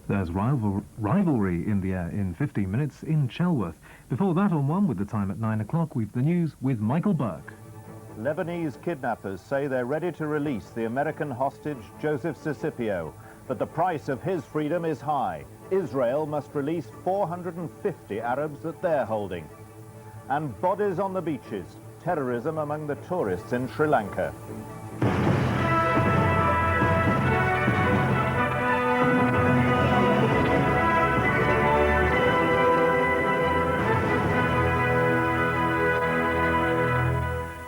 There's rivalry in the air in 15 minutes in Chelworth. Before that, on One, with the time at 9 o'clock, we've the news with Michael Buerk. Lebanese kidnappers say they're ready to release the American hostage Joseph Scipio, but the price of his freedom is high. Israel must release 450 Arabs that they're holding. And bodies on the beaches, terrorism among the tourists in Sri Lanka.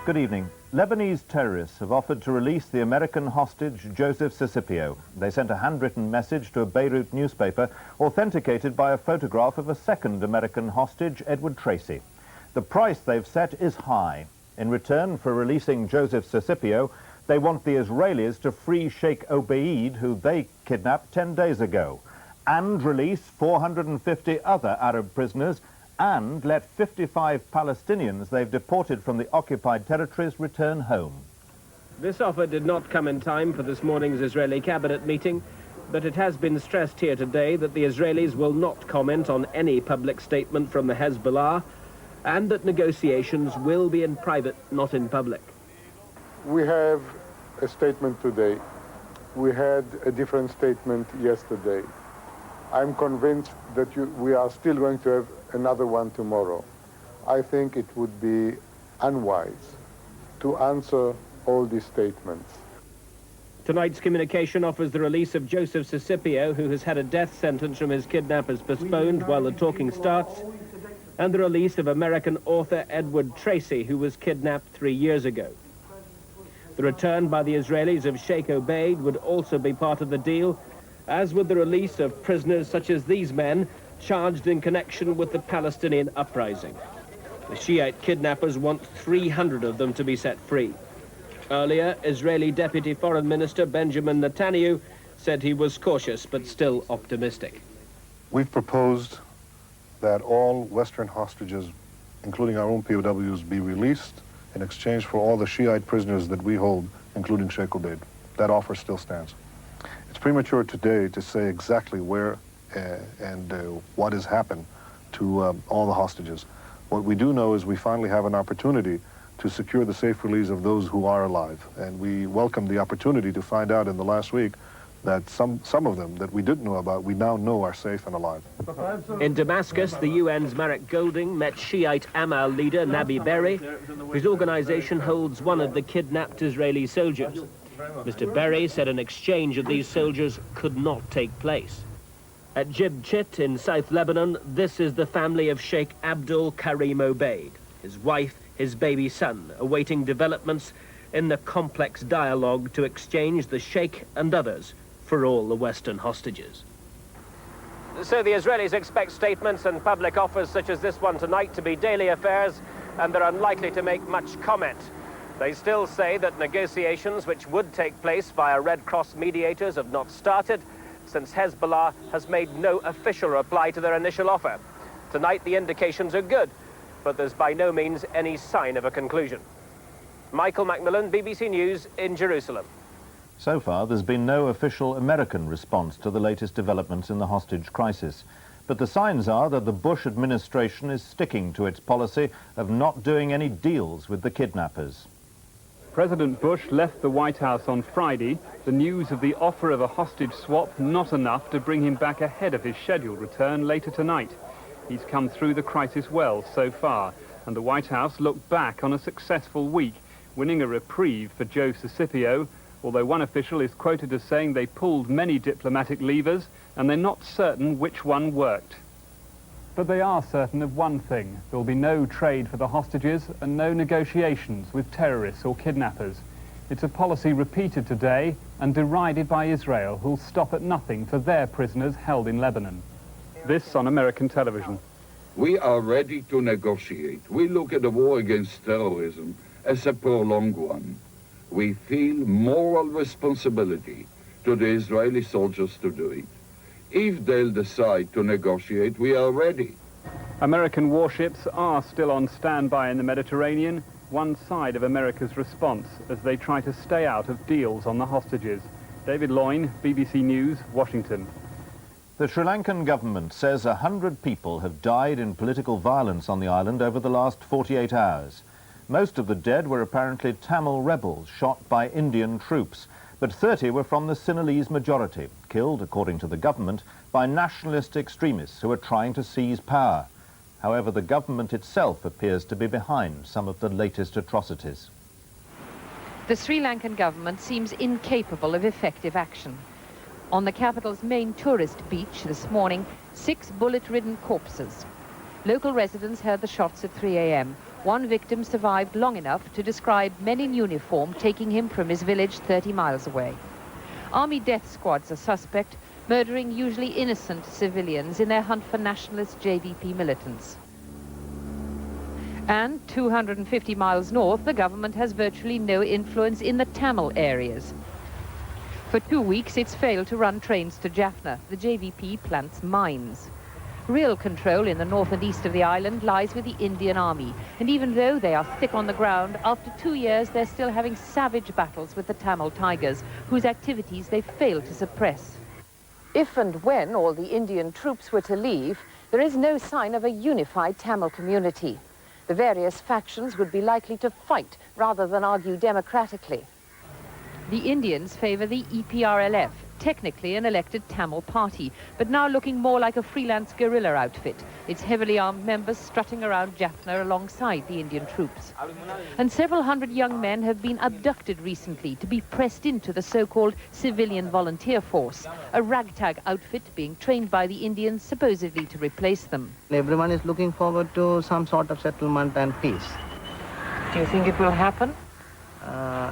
Good evening. Lebanese terrorists have offered to release the American hostage Joseph Scipio. They sent a handwritten message to a Beirut newspaper, authenticated by a photograph of a second American hostage, Edward Tracy. The price they've set is high. In return for releasing Joseph Scipio, they want the Israelis to free Sheikh Obeid, who they kidnapped 10 days ago, and release 450 other Arab prisoners, and let 55 Palestinians they've deported from the occupied territories return home. This offer did not come in time for this morning's Israeli cabinet meeting, but it has been stressed here today that the Israelis will not comment on any public statement from the Hezbollah, and that negotiations will be in private, not in public. We have a statement today. We had a different statement yesterday. I'm convinced that we are still going to have another one tomorrow. I think it would be unwise to answer all these statements. Tonight's communication offers the release of Joseph Scipio, who has had a death sentence from his kidnappers postponed while the talking starts, and the release of American author Edward Tracy, who was kidnapped 3 years ago. The return by the Israelis of Sheikh Obeid would also be part of the deal, as would the release of prisoners such as these men charged in connection with the Palestinian uprising. The Shiite kidnappers want 300 of them to be set free. Earlier, Israeli Deputy Foreign Minister Benjamin Netanyahu said he was cautious but still optimistic. We've proposed that all Western hostages, including our own POWs, be released in exchange for all the Shiite prisoners that we hold, including Sheikh Obeid. That offer still stands. It's premature today to say exactly where and what has happened to all the hostages. What we do know is we finally have an opportunity to secure the safe release of those who are alive. And we welcome the opportunity to find out in the last week that some of them that we didn't know about, we now know are safe and alive. In Damascus, the UN's Marek Golding met Shiite Amal leader Nabi Berri, whose organization holds one of the kidnapped Israeli soldiers. Mr. Berri said an exchange of these soldiers could not take place. At Jib Chit in South Lebanon, this is the family of Sheikh Abdul Karim Obeid, his wife, his baby son, awaiting developments in the complex dialogue to exchange the Sheikh and others for all the Western hostages. So the Israelis expect statements and public offers such as this one tonight to be daily affairs, and they're unlikely to make much comment. They still say that negotiations which would take place via Red Cross mediators have not started, since Hezbollah has made no official reply to their initial offer. Tonight the indications are good, but there's by no means any sign of a conclusion. Michael Macmillan, BBC News in Jerusalem. So far, there's been no official American response to the latest developments in the hostage crisis. But the signs are that the Bush administration is sticking to its policy of not doing any deals with the kidnappers. President Bush left the White House on Friday, the news of the offer of a hostage swap not enough to bring him back ahead of his scheduled return later tonight. He's come through the crisis well so far, and the White House looked back on a successful week, winning a reprieve for Joe Scipio, although one official is quoted as saying they pulled many diplomatic levers and they're not certain which one worked. But they are certain of one thing: there will be no trade for the hostages and no negotiations with terrorists or kidnappers. It's a policy repeated today and derided by Israel, who'll stop at nothing for their prisoners held in Lebanon. This on American television. We are ready to negotiate. We look at the war against terrorism as a prolonged one. We feel moral responsibility to the Israeli soldiers to do it. If they'll decide to negotiate, we are ready. American warships are still on standby in the Mediterranean, one side of America's response as they try to stay out of deals on the hostages. David Loyne, BBC News, Washington. The Sri Lankan government says 100 people have died in political violence on the island over the last 48 hours. Most of the dead were apparently Tamil rebels shot by Indian troops, but 30 were from the Sinhalese majority, killed, according to the government, by nationalist extremists who are trying to seize power. However, the government itself appears to be behind some of the latest atrocities. The Sri Lankan government seems incapable of effective action. On the capital's main tourist beach this morning, 6 bullet-ridden corpses. Local residents heard the shots at 3 a.m. One victim survived long enough to describe men in uniform taking him from his village 30 miles away. Army death squads are suspect, murdering usually innocent civilians in their hunt for nationalist JVP militants. And 250 miles north, the government has virtually no influence in the Tamil areas. For 2 weeks, it's failed to run trains to Jaffna. The JVP plants mines. Real control in the north and east of the island lies with the Indian Army. And even though they are thick on the ground, after 2 years, they're still having savage battles with the Tamil Tigers, whose activities they fail to suppress. If and when all the Indian troops were to leave, there is no sign of a unified Tamil community. The various factions would be likely to fight rather than argue democratically. The Indians favor the EPRLF, technically an elected Tamil party, but now looking more like a freelance guerrilla outfit, its heavily armed members strutting around Jaffna alongside the Indian troops. And several hundred young men have been abducted recently to be pressed into the so-called civilian volunteer force, a ragtag outfit being trained by the Indians supposedly to replace them. Everyone is looking forward to some sort of settlement and peace. Do you think it will happen?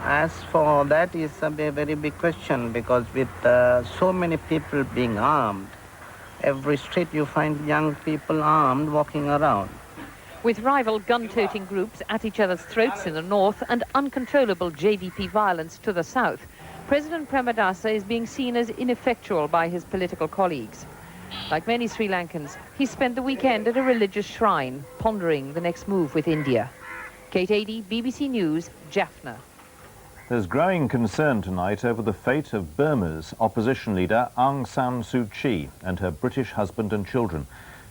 As for that is a very big question, because with so many people being armed, every street you find young people armed walking around. With rival gun-toting groups at each other's throats in the north and uncontrollable JVP violence to the south, President Premadasa is being seen as ineffectual by his political colleagues. Like many Sri Lankans, he spent the weekend at a religious shrine, pondering the next move with India. Kate Adey, BBC News, Jaffna. There's growing concern tonight over the fate of Burma's opposition leader Aung San Suu Kyi and her British husband and children.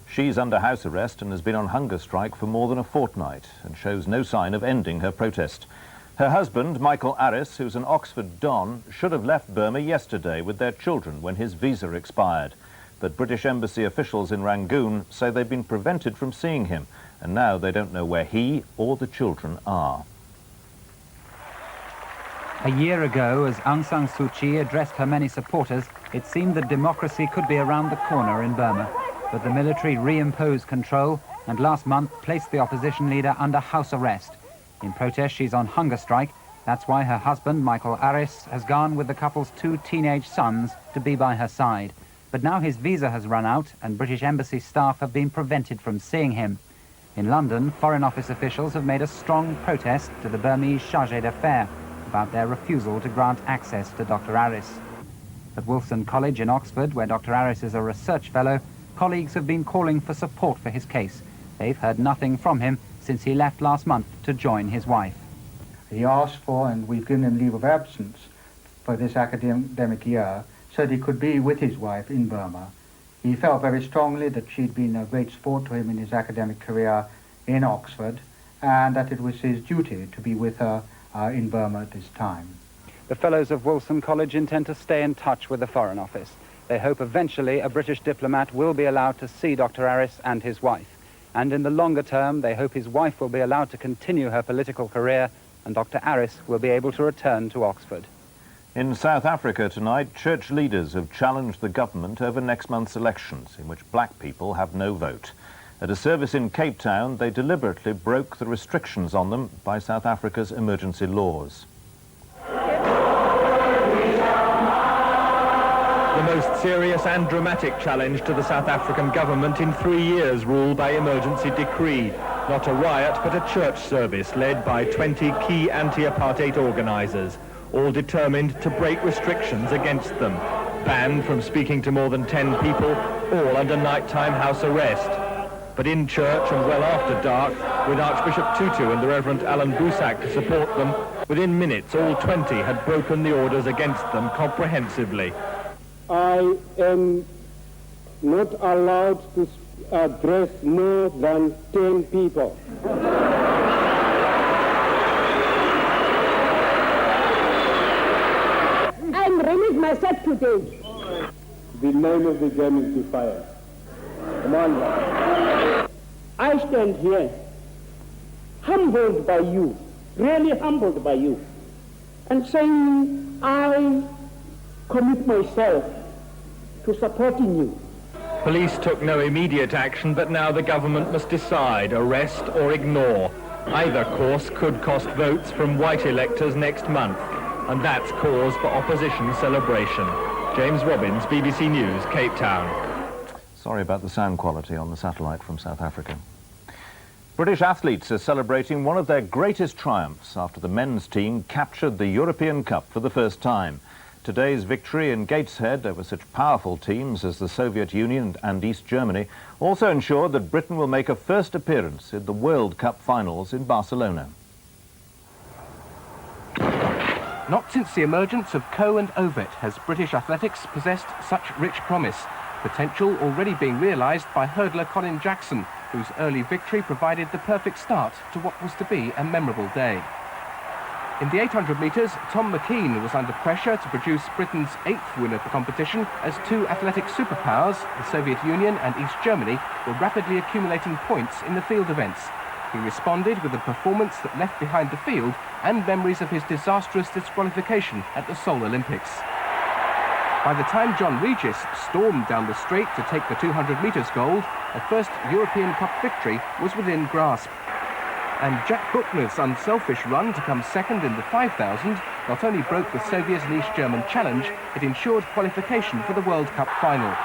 She's under house arrest and has been on hunger strike for more than a fortnight and shows no sign of ending her protest. Her husband, Michael Buerk, who's an Oxford Don, should have left Burma yesterday with their children when his visa expired. But British embassy officials in Rangoon say they've been prevented from seeing him, and now they don't know where he or the children are. A year ago, as Aung San Suu Kyi addressed her many supporters, it seemed that democracy could be around the corner in Burma. But the military reimposed control and last month placed the opposition leader under house arrest. In protest, she's on hunger strike. That's why her husband, Michael Buerk, has gone with the couple's 2 teenage sons to be by her side. But now his visa has run out and British embassy staff have been prevented from seeing him. In London, Foreign Office officials have made a strong protest to the Burmese chargé d'affaires about their refusal to grant access to Dr. Buerk. At Wolfson College in Oxford, where Dr. Buerk is a research fellow, colleagues have been calling for support for his case. They've heard nothing from him since he left last month to join his wife. He asked for, and we've given him leave of absence for this academic year, so that he could be with his wife in Burma. He felt very strongly that she'd been a great support to him in his academic career in Oxford, and that it was his duty to be with her in Burma at this time. The fellows of Wolfson College intend to stay in touch with the Foreign Office. They hope eventually a British diplomat will be allowed to see Dr. Buerk and his wife. And in the longer term, they hope his wife will be allowed to continue her political career and Dr. Buerk will be able to return to Oxford. In South Africa tonight, church leaders have challenged the government over next month's elections, in which black people have no vote. At a service in Cape Town, they deliberately broke the restrictions on them by South Africa's emergency laws. The most serious and dramatic challenge to the South African government in 3 years' rule by emergency decree. Not a riot, but a church service led by 20 key anti-apartheid organisers, all determined to break restrictions against them. Banned from speaking to more than 10 people, all under nighttime house arrest. But in church and well after dark, with Archbishop Tutu and the Reverend Alan Boesak to support them, within minutes all 20 had broken the orders against them comprehensively. I am not allowed to address more than 10 people. I'm released myself today. The name of the game is defiance. Commander, I stand here humbled by you, really humbled by you, and saying I commit myself to supporting you. Police took no immediate action, but now the government must decide, arrest or ignore. Either course could cost votes from white electors next month, and that's cause for opposition celebration. James Robbins, BBC News, Cape Town. Sorry about the sound quality on the satellite from South Africa. British athletes are celebrating one of their greatest triumphs after the men's team captured the European Cup for the first time. Today's victory in Gateshead over such powerful teams as the Soviet Union and East Germany also ensured that Britain will make a first appearance in the World Cup finals in Barcelona. Not since the emergence of Coe and Ovett has British athletics possessed such rich promise, potential already being realised by hurdler Colin Jackson, whose early victory provided the perfect start to what was to be a memorable day. In the 800 metres, Tom McKean was under pressure to produce Britain's 8th win of the competition as two athletic superpowers, the Soviet Union and East Germany, were rapidly accumulating points in the field events. He responded with a performance that left behind the field and memories of his disastrous disqualification at the Seoul Olympics. By the time John Regis stormed down the straight to take the 200 metres gold, a first European Cup victory was within grasp. And Jack Buchner's unselfish run to come second in the 5,000 not only broke the Soviet and East German challenge, it ensured qualification for the World Cup final.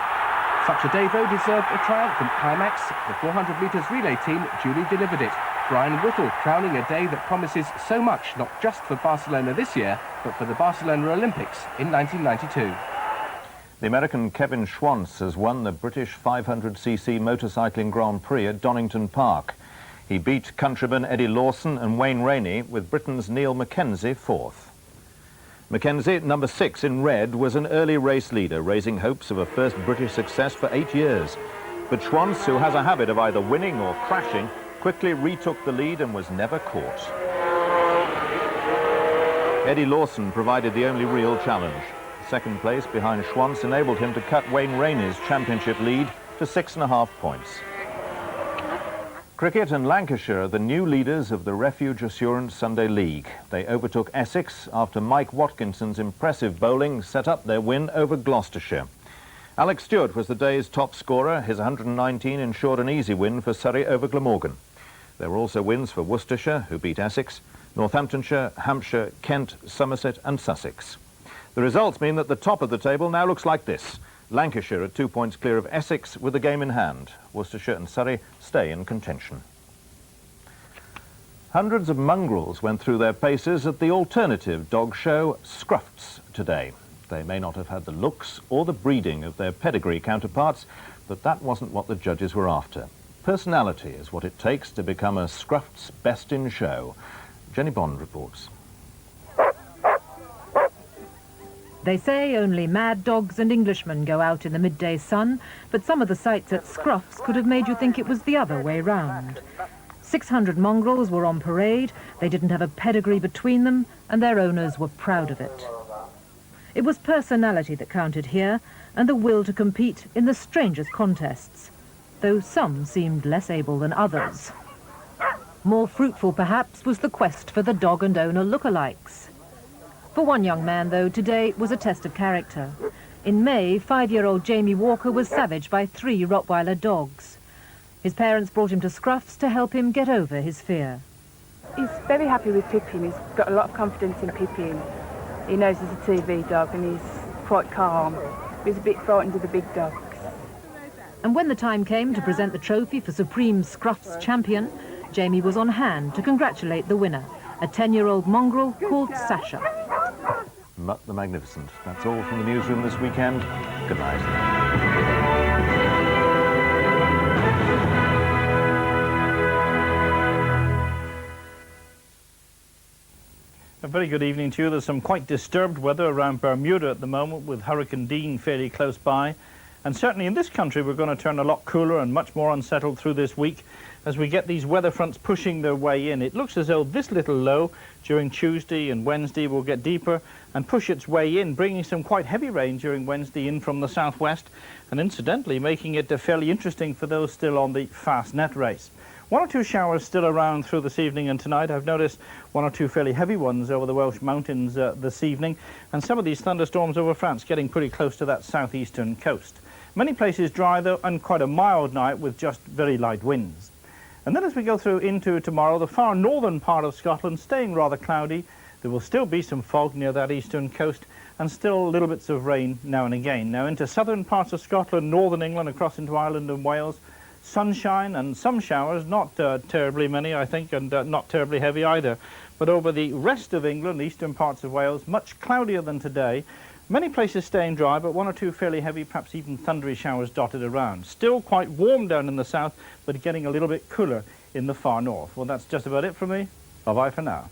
Such a day, though, deserved a triumphant climax. The 400 metres relay team duly delivered it. Brian Whittle crowning a day that promises so much, not just for Barcelona this year, but for the Barcelona Olympics in 1992. The American Kevin Schwantz has won the British 500cc motorcycling Grand Prix at Donington Park. He beat countrymen Eddie Lawson and Wayne Rainey, with Britain's Neil Mackenzie fourth. Mackenzie, number 6 in red, was an early race leader, raising hopes of a first British success for 8 years. But Schwantz, who has a habit of either winning or crashing, quickly retook the lead and was never caught. Eddie Lawson provided the only real challenge. Second place behind Schwantz enabled him to cut Wayne Rainey's championship lead to 6.5 points. Cricket and Lancashire are the new leaders of the Refuge Assurance Sunday League. They overtook Essex after Mike Watkinson's impressive bowling set up their win over Gloucestershire. Alex Stewart was the day's top scorer. His 119 ensured an easy win for Surrey over Glamorgan. There were also wins for Worcestershire, who beat Essex, Northamptonshire, Hampshire, Kent, Somerset and Sussex. The results mean that the top of the table now looks like this. Lancashire are 2 points clear of Essex with the game in hand. Worcestershire and Surrey stay in contention. Hundreds of mongrels went through their paces at the alternative dog show Scruffs today. They may not have had the looks or the breeding of their pedigree counterparts, but that wasn't what the judges were after. Personality is what it takes to become a Scruffs Best in Show. Jenny Bond reports. They say only mad dogs and Englishmen go out in the midday sun, but some of the sights at Scruffs could have made you think it was the other way round. 600 mongrels were on parade, they didn't have a pedigree between them, and their owners were proud of it. It was personality that counted here, and the will to compete in the strangest contests, though some seemed less able than others. More fruitful, perhaps, was the quest for the dog and owner lookalikes. For one young man, though, today was a test of character. In May, 5-year-old Jamie Walker was savaged by 3 Rottweiler dogs. His parents brought him to Scruffs to help him get over his fear. He's very happy with Pippin. He's got a lot of confidence in Pippin. He knows he's a TV dog and he's quite calm. He's a bit frightened of the big dogs. And when the time came to present the trophy for Supreme Scruffs Champion, Jamie was on hand to congratulate the winner, a 10-year-old mongrel called Sasha. Mutt the Magnificent. That's all from the newsroom this weekend. Good night. A very good evening to you. There's some quite disturbed weather around Bermuda at the moment, with Hurricane Dean fairly close by. And certainly in this country we're going to turn a lot cooler and much more unsettled through this week as we get these weather fronts pushing their way in. It looks as though this little low during Tuesday and Wednesday will get deeper and push its way in, bringing some quite heavy rain during Wednesday in from the southwest, and incidentally making it fairly interesting for those still on the fast net race. One or two showers still around through this evening and tonight. I've noticed one or two fairly heavy ones over the Welsh mountains this evening, and some of these thunderstorms over France getting pretty close to that southeastern coast. Many places dry though, and quite a mild night with just very light winds. And then as we go through into tomorrow, the far northern part of Scotland staying rather cloudy. There will still be some fog near that eastern coast and still little bits of rain now and again. Now into southern parts of Scotland, northern England, across into Ireland and Wales, sunshine and some showers, not terribly many I think, and not terribly heavy either. But over the rest of England, eastern parts of Wales, much cloudier than today. Many places staying dry, but one or two fairly heavy, perhaps even thundery showers dotted around. Still quite warm down in the south, but getting a little bit cooler in the far north. Well, that's just about it from me. Bye-bye for now.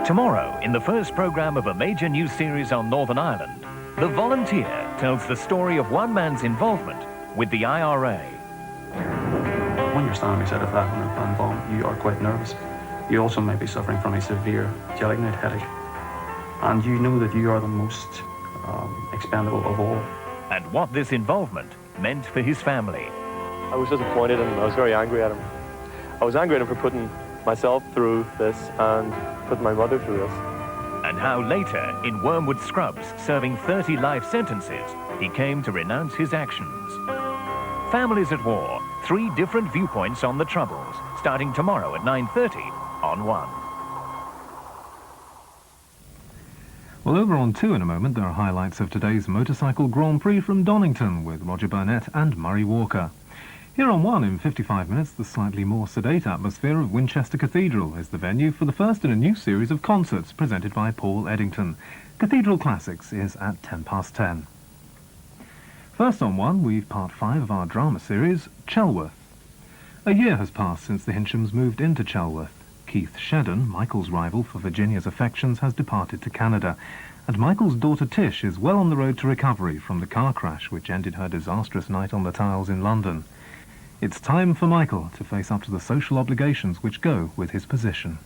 Tomorrow, in the first programme of a major news series on Northern Ireland, The Volunteer tells the story of one man's involvement with the IRA. When you're standing beside a flat bomb, you are quite nervous. You also may be suffering from a severe gelignite headache. And you know that you are the most expendable of all. And what this involvement meant for his family. I was disappointed and I was very angry at him. I was angry at him for putting myself through this and putting my mother through this. And how later, in Wormwood Scrubs, serving 30 life sentences, he came to renounce his actions. Families at War, 3 different viewpoints on the Troubles, starting tomorrow at 9:30 on 1. Well, over on 2 in a moment, there are highlights of today's motorcycle Grand Prix from Donington with Roger Burnett and Murray Walker. Here on 1 in 55 minutes, the slightly more sedate atmosphere of Winchester Cathedral is the venue for the first in a new series of concerts presented by Paul Eddington. Cathedral Classics is at 10:10. First on 1, we've part 5 of our drama series, Chelworth. A year has passed since the Hinchams moved into Chelworth. Keith Shedden, Michael's rival for Virginia's affections, has departed to Canada, and Michael's daughter Tish is well on the road to recovery from the car crash which ended her disastrous night on the tiles in London. It's time for Michael to face up to the social obligations which go with his position.